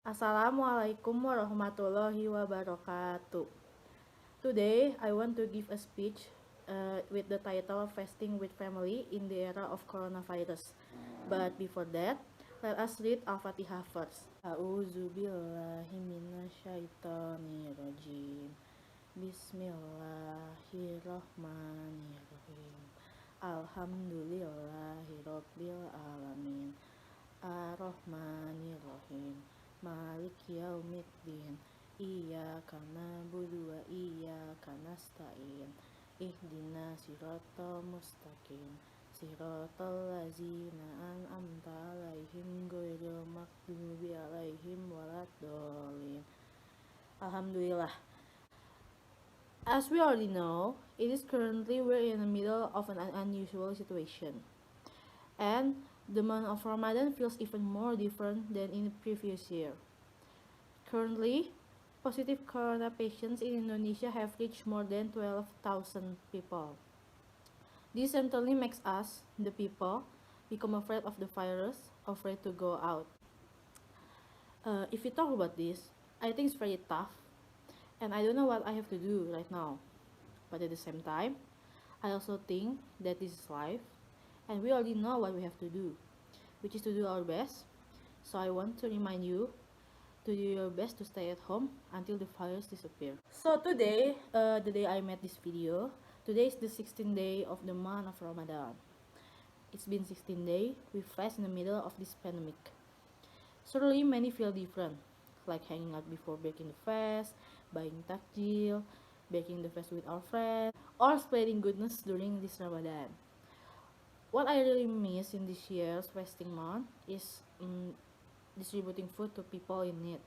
Assalamualaikum warahmatullahi wabarakatuh. Today, I want to give a speech with the title Fasting with Family in the Era of Coronavirus. But before that, let us read Al-Fatihah first. A'udzu billahi minasyaitonirrajim. Bismillahirrahmanirrahim. Alhamdulillahirabbil alamin. Ar-Rahmanir-Rahim. Malik yaumiddin. Iyyaka na'budu wa iyyaka nasta'in. Ihdinas siratal mustaqim. Siratal ladzina an'amta 'alaihim ghairil maghdubi 'alaihim waladdallin. Alhamdulillah. As we already know, it is currently we're in the middle of an unusual situation. And the month of Ramadan feels even more different than in the previous year. Currently, positive corona patients in Indonesia have reached more than 12,000 people. This certainly makes us, the people, become afraid of the virus, afraid to go out. If we talk about this, I think it's very tough, and I don't know what I have to do right now. But at the same time, I also think that this is life, and we already know what we have to do, which is to do our best. So I want to remind you to do your best to stay at home until the virus disappears. So today, the day I made this video, today is the 16th day of the month of Ramadan. It's been 16 days, we fast in the middle of this pandemic. Certainly many feel different, like hanging out before breaking the fast, buying takjil, breaking the fast with our friends, or spreading goodness during this Ramadan. What I really miss in this year's fasting month is distributing food to people in need.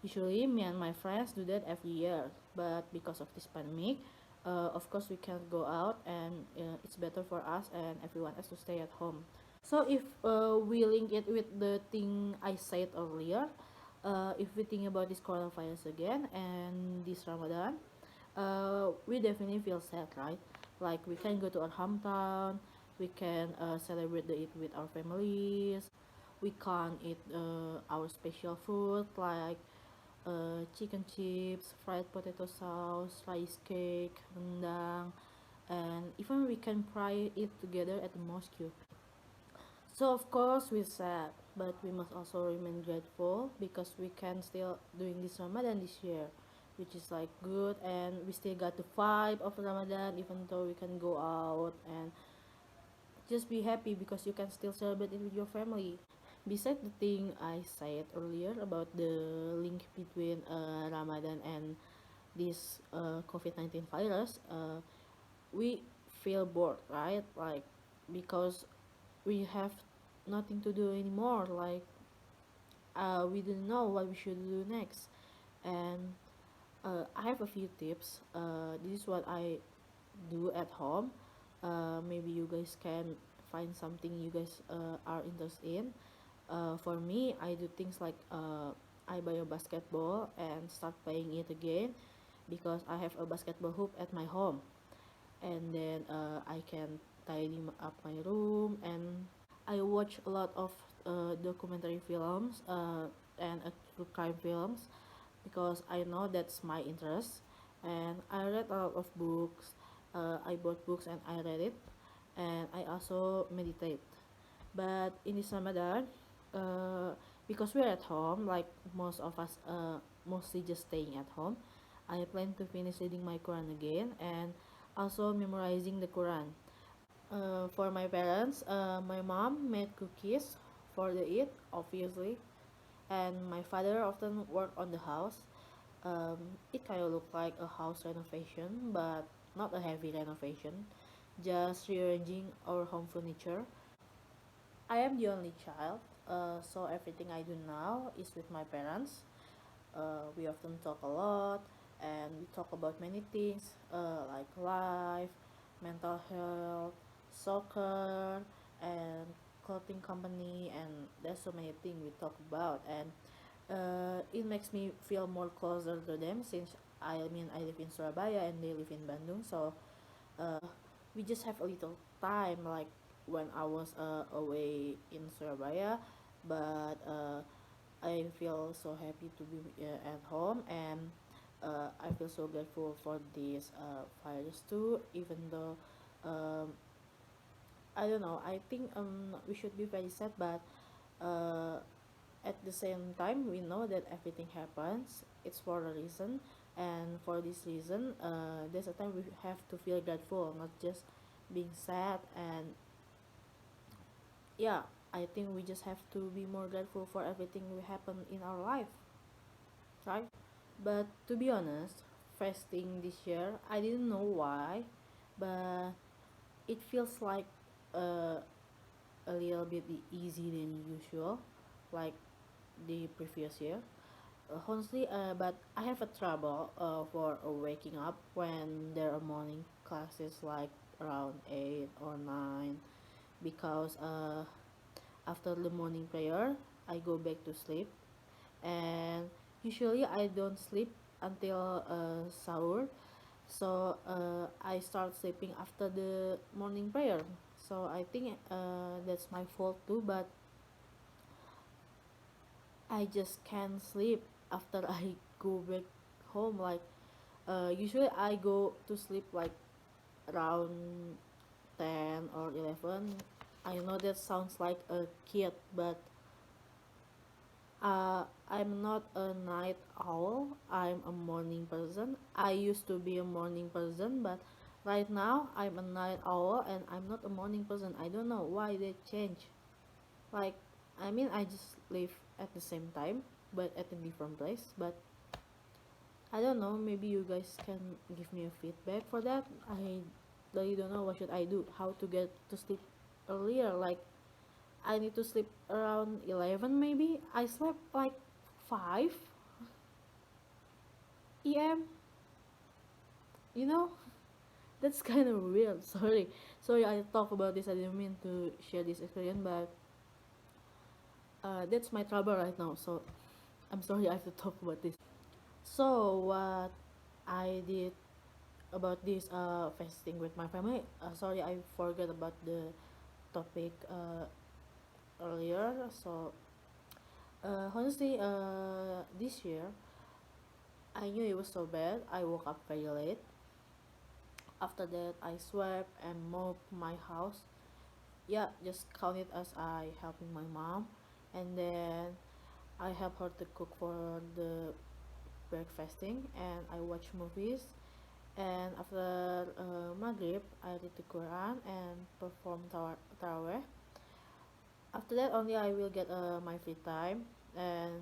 Usually, me and my friends do that every year, but because of this pandemic, of course we can't go out, and it's better for us and everyone else to stay at home. So if we link it with the thing I said earlier, if we think about this coronavirus again and this Ramadan, we definitely feel sad, right? Like we can go to our hometown, we can celebrate the Eid with our families, we can't eat our special food like chicken chips, fried potato sauce, rice cake, rendang, and even we can fry it together at the mosque. So of course we're sad, but we must also remain grateful because we can still doing this Ramadan this year, which is like good, and we still got the vibe of Ramadan even though we can go out, and just be happy because you can still celebrate it with your family. Besides the thing I said earlier about the link between Ramadan and this COVID-19 virus, we feel bored, right? Like because we have nothing to do anymore. Like we didn't know what we should do next, and I have a few tips. This is what I do at home. Maybe you guys can find something you guys are interested in. For me, I do things like I buy a basketball and start playing it again because I have a basketball hoop at my home, and then I can tidy up my room, and I watch a lot of documentary films and true crime films because I know that's my interest, and I read a lot of books. I bought books and I read it, and I also meditate. But in this Ramadan, because we're at home, like most of us, mostly just staying at home, I plan to finish reading my Quran again and also memorizing the Quran. For my parents, my mom made cookies for the Eid, obviously, and my father often worked on the house. It kind of looked like a house renovation, but not a heavy renovation, just rearranging our home furniture. I am the only child, so everything I do now is with my parents. We often talk a lot, and we talk about many things like life, mental health, soccer, and clothing company, and there's so many things we talk about, and it makes me feel more closer to them since I live in Surabaya and they live in Bandung, so we just have a little time like when I was away in Surabaya, but I feel so happy to be at home, and I feel so grateful for this virus too. Even though I don't know, I think we should be very sad, but uh, at the same time we know that everything happens. It's for a reason, and for this reason, there's a time we have to feel grateful, not just being sad. And yeah, I think we just have to be more grateful for everything we happen in our life, right? But to be honest, fasting this year, I didn't know why, but it feels like uh, a little bit easy than usual, like the previous year. Honestly, but I have a trouble for waking up when there are morning classes like around 8 or 9, because after the morning prayer I go back to sleep, and usually I don't sleep until sahur. So I start sleeping after the morning prayer. So I think that's my fault too, but I just can't sleep after I go back home. Like usually I go to sleep like around 10 or 11. I know that sounds like a kid, but I'm not a night owl. I'm a morning person. I used to be a morning person, but right now I'm a night owl and I'm not a morning person. I don't know why they change. Like, I mean, I just live at the same time, but at a different place. But I don't know. Maybe you guys can give me a feedback for that. I really don't know what should I do. How to get to sleep earlier? Like, I need to sleep around 11 maybe. I slept like 5 a.m. You know, that's kind of weird. Sorry, I talk about this. I didn't mean to share this experience, but that's my trouble right now. So I'm sorry I have to talk about this. So what I did about this fasting with my family. Sorry, I forgot about the topic earlier. So honestly, this year I knew it was so bad. I woke up very late. After that, I swept and mopped my house. Yeah, just count it as I helping my mom. And then I help her to cook for the breakfasting, and I watch movies. And after Maghrib, I read the Quran and perform Taraweh. After that, only I will get my free time and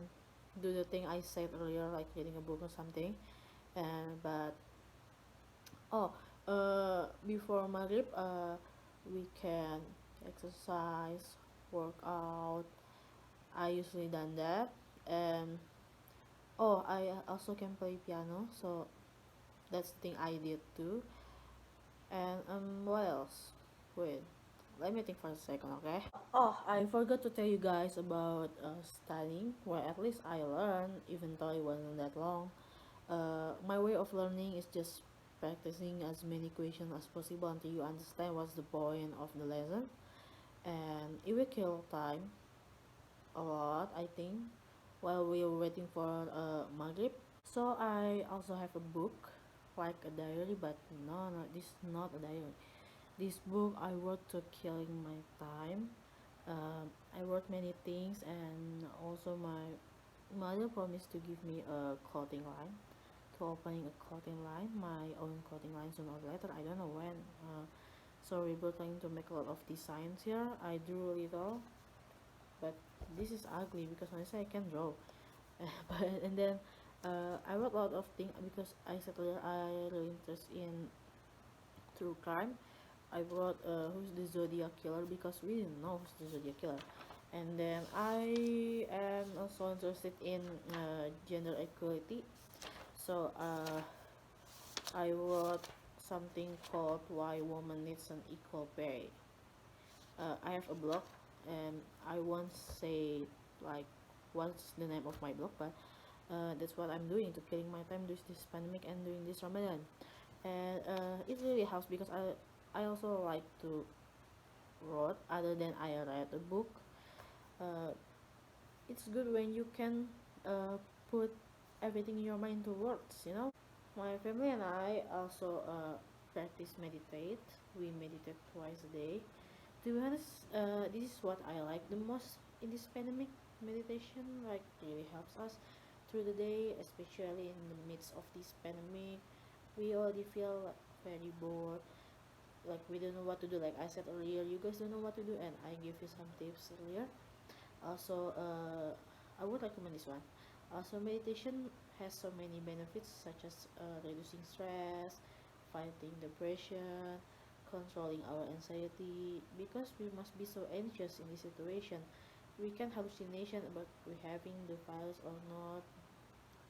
do the thing I said earlier, like reading a book or something. And but oh, before Maghrib, we can exercise, work out. I usually done that, and oh, I also can play piano, so that's the thing I did too. And what else? Wait, let me think for a second, okay? Oh, I forgot to tell you guys about studying. Well, at least I learned, even though it wasn't that long. My way of learning is just practicing as many questions as possible until you understand what's the point of the lesson. And it will kill time a lot, I think, while we are waiting for Maghrib. So I also have a book, like a diary, but no, this is not a diary. This book I wrote to killing my time. I wrote many things, and also my mother promised to give me a clothing line, to opening a clothing line, my own clothing line sooner or later. I don't know when. Sorry, we're trying to make a lot of designs here. I drew a little, but this is ugly because honestly I can draw. But and then I wrote a lot of things because I said earlier I really interested in true crime. I wrote who's the Zodiac killer because we didn't know who's the Zodiac killer. And then I am also interested in gender equality. So I wrote something called Why Woman Needs an Equal Pay. I have a blog, and I won't say like what's the name of my blog, but that's what I'm doing to killing my time during this pandemic and during this Ramadan. And it really helps because I also like to write other than I read a book. Uh, it's good when you can put everything in your mind to words. My family and I also practice meditate. We meditate twice a day. To be honest, this is what I like the most in this pandemic. Meditation like really helps us through the day, especially in the midst of this pandemic. We already feel like very bored, like we don't know what to do. Like I said earlier, you guys don't know what to do, and I give you some tips earlier. Also, I would recommend this one. Also, meditation has so many benefits such as reducing stress, fighting depression, controlling our anxiety. Because we must be so anxious in this situation, we can hallucination about we having the virus or not.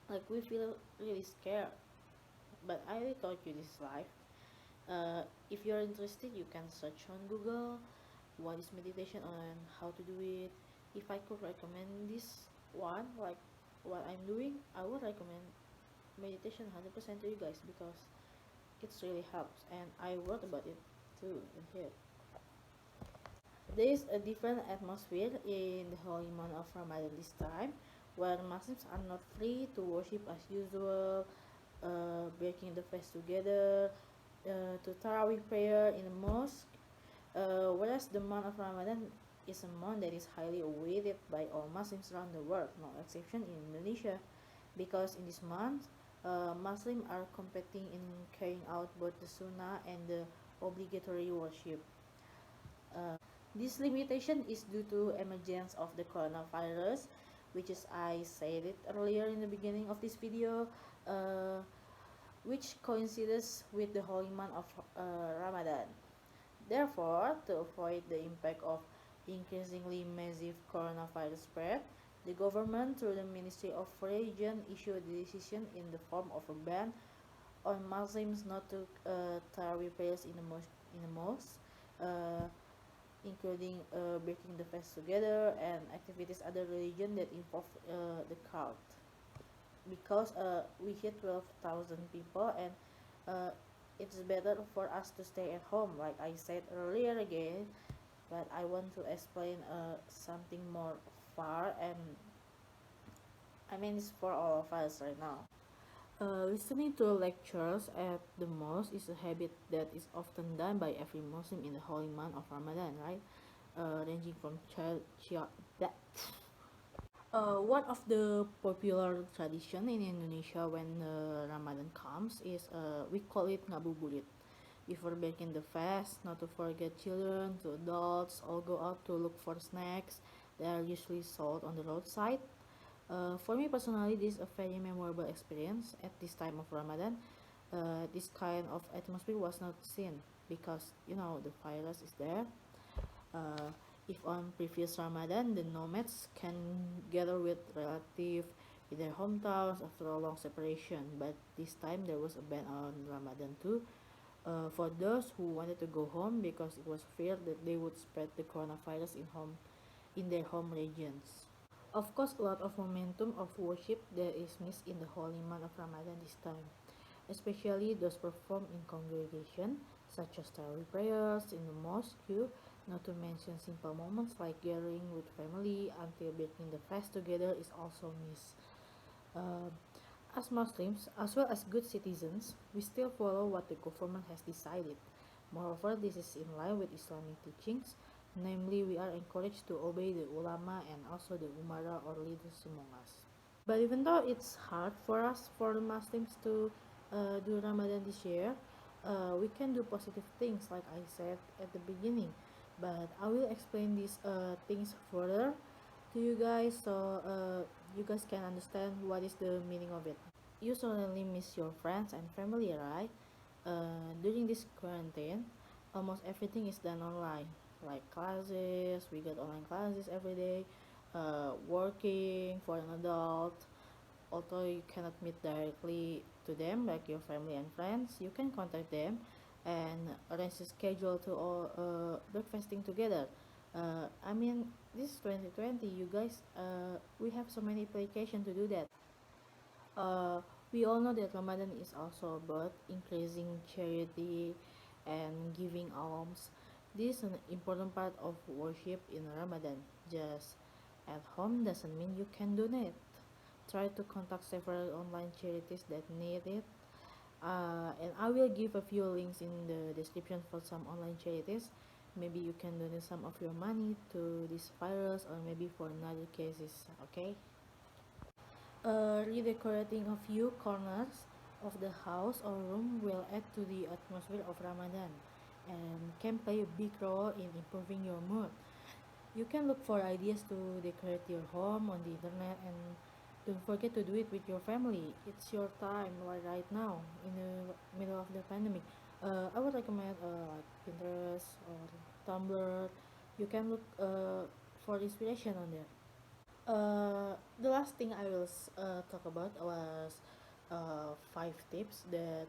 Like we feel really scared. But I already taught you this life. If you're interested, you can search on Google what is meditation and how to do it. If I could recommend this one, like what I'm doing, I would recommend meditation 100% to you guys because it really helps, and I wrote about it too in here. There is a different atmosphere in the holy month of Ramadan this time, where Muslims are not free to worship as usual, breaking the fast together, to Tarawih prayer in the mosque. Whereas the month of Ramadan is a month that is highly awaited by all Muslims around the world, no exception in Indonesia, because in this month, Muslims are competing in carrying out both the Sunnah and the obligatory worship. This limitation is due to emergence of the coronavirus, which is I said it earlier in the beginning of this video, uh, which coincides with the holy month of Ramadan. Therefore, to avoid the impact of increasingly massive coronavirus spread, the government, through the Ministry of Religion, issued a decision in the form of a ban on Muslims not to Tarawih prayers in the mosque, uh, including breaking the fast together and activities other religion that involve the crowd. Because we hit 12,000 people, and uh, it's better for us to stay at home, like I said earlier again. But I want to explain something more far, and I mean it's for all of us right now. Listening to lectures at the mosque is a habit that is often done by every Muslim in the holy month of Ramadan, right? Ranging from one of the popular tradition in Indonesia when Ramadan comes is we call it ngabuburit. Before breaking the fast, not to forget children to adults all go out to look for snacks. They are usually sold on the roadside. For me personally, this is a very memorable experience at this time of Ramadan. This kind of atmosphere was not seen because the virus is there. Uh, if on previous Ramadan, the nomads can gather with relatives in their hometowns after a long separation, but this time there was a ban on Ramadan too. For those who wanted to go home because it was feared that they would spread the coronavirus in their home regions. Of course, a lot of momentum of worship there is missed in the holy month of Ramadan this time, especially those performed in congregation, such as Tarawih prayers in the mosque, not to mention simple moments like gathering with family until breaking the fast together is also missed. Uh, as Muslims, as well as good citizens, we still follow what the government has decided. Moreover, this is in line with Islamic teachings, namely, we are encouraged to obey the ulama and also the umara or leaders among us. But even though it's hard for us, for the Muslims, to do Ramadan this year, we can do positive things, like I said at the beginning. But I will explain these things further to you guys so you guys can understand what is the meaning of it. You suddenly miss your friends and family, right? During this quarantine, almost everything is done online, like classes. We get online classes every day. Working for an adult, although you cannot meet directly to them, like your family and friends, you can contact them and arrange a schedule to all breakfasting together. I mean, this is 2020, you guys. We have so many applications to do that. Uh, we all know that Ramadan is also about increasing charity and giving alms. This is an important part of worship in Ramadan. Just At home doesn't mean you can donate. Try to contact several online charities that need it. And I will give a few links in the description for some online charities. Maybe you can donate some of your money to this virus or maybe for another cases, okay? Redecorating a few corners of the house or room will add to the atmosphere of Ramadan and can play a big role in improving your mood. You can look for ideas to decorate your home on the internet and don't forget to do it with your family. It's your time like right now in the middle of the pandemic. I would recommend like Pinterest or Tumblr. You can look for inspiration on there. The last thing I will talk about was 5 tips that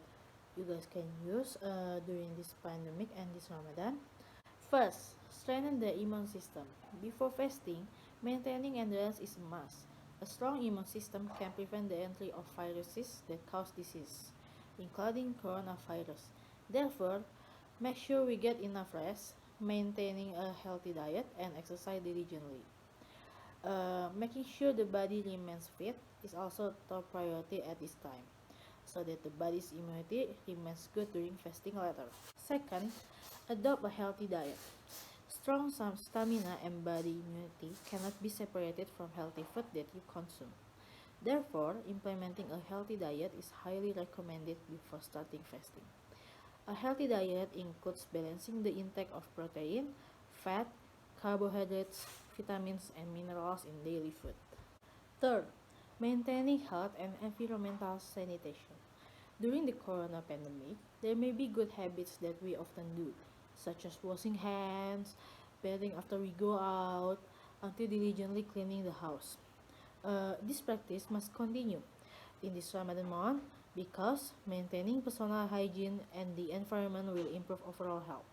you guys can use during this pandemic and this Ramadan. First, strengthen the immune system. Before fasting, maintaining endurance is a must. A strong immune system can prevent the entry of viruses that cause disease, including coronavirus. Therefore, make sure we get enough rest, maintaining a healthy diet, and exercise diligently. Making sure the body remains fit is also top priority at this time, so that the body's immunity remains good during fasting later. Second, adopt a healthy diet. Strong stamina and body immunity cannot be separated from healthy food that you consume. Therefore, implementing a healthy diet is highly recommended before starting fasting. A healthy diet includes balancing the intake of protein, fat, carbohydrates, vitamins, and minerals in daily food. Third, maintaining health and environmental sanitation. During the corona pandemic, there may be good habits that we often do, such as washing hands, bathing after we go out, until diligently cleaning the house. This practice must continue in this Ramadan month because maintaining personal hygiene and the environment will improve overall health.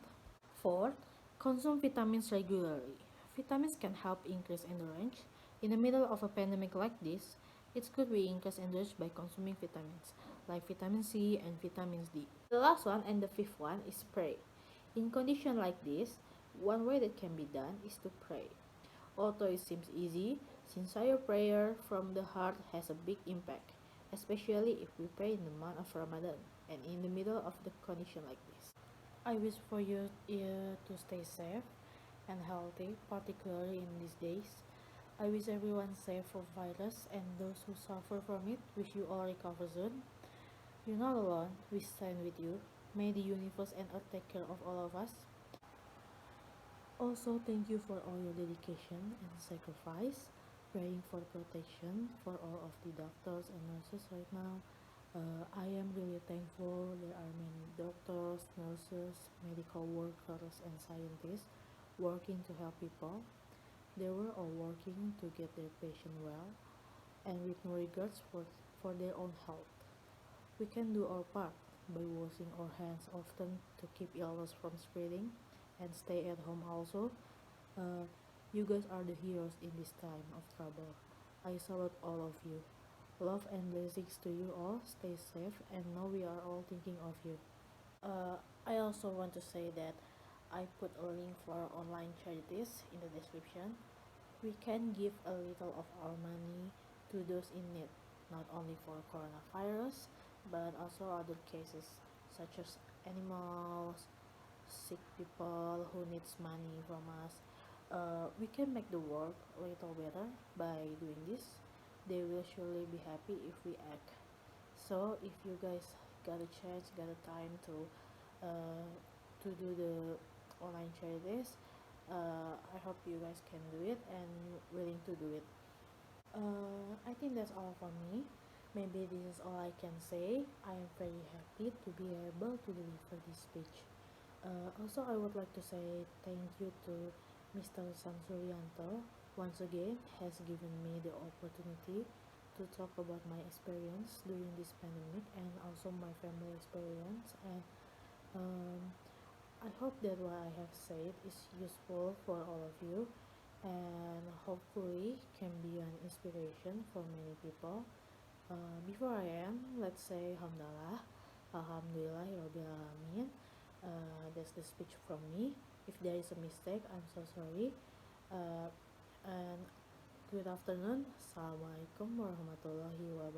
Fourth, consume vitamins regularly. Vitamins can help increase endurance. In the middle of a pandemic like this, it's good we increase endurance by consuming vitamins like vitamin C and vitamin D. The last one and the fifth one is pray. In conditions like this, one way that can be done is to pray. Although it seems easy, sincere prayer from the heart has a big impact, especially if we pray in the month of Ramadan and in the middle of the condition like this. I wish for you to stay safe and healthy, particularly in these days. I wish everyone safe from virus and those who suffer from it wish you all recover soon. You're not alone, we stand with you. May the universe and earth take care of all of us. Also, thank you for all your dedication and sacrifice, praying for protection for all of the doctors and nurses right now. I am really thankful there are many doctors, nurses, medical workers, and scientists working to help people. They were all working to get their patient well and with no regards for their own health. We can do our part by washing our hands often to keep illness from spreading and stay at home also. Uh, you guys are the heroes in this time of trouble. I salute all of you. Love and blessings to you all. Stay safe and know we are all thinking of you. I also want to say that I put a link for online charities in the description. We can give a little of our money to those in need, not only for coronavirus, but also other cases such as animals, sick people who needs money from us. We can make the world a little better by doing this. They will surely be happy if we act. So if you guys got a chance, got a time uh, to do the online charities, I hope you guys can do it and willing to do it. I think that's all for me. Maybe this is all I can say. I am very happy to be able to deliver this speech. Also, I would like to say thank you to Mr. Samsuryanto once again has given me the opportunity to talk about my experience during this pandemic and also my family experience. And um, I hope that what I have said is useful for all of you and hopefully can be an inspiration for many people. Before I end, let's say Alhamdulillah, Alhamdulillah, Rabbil Alamin. That's the speech from me. If there is a mistake, I'm so sorry. Uh, and good afternoon. Assalamualaikum warahmatullahi wabarakatuh.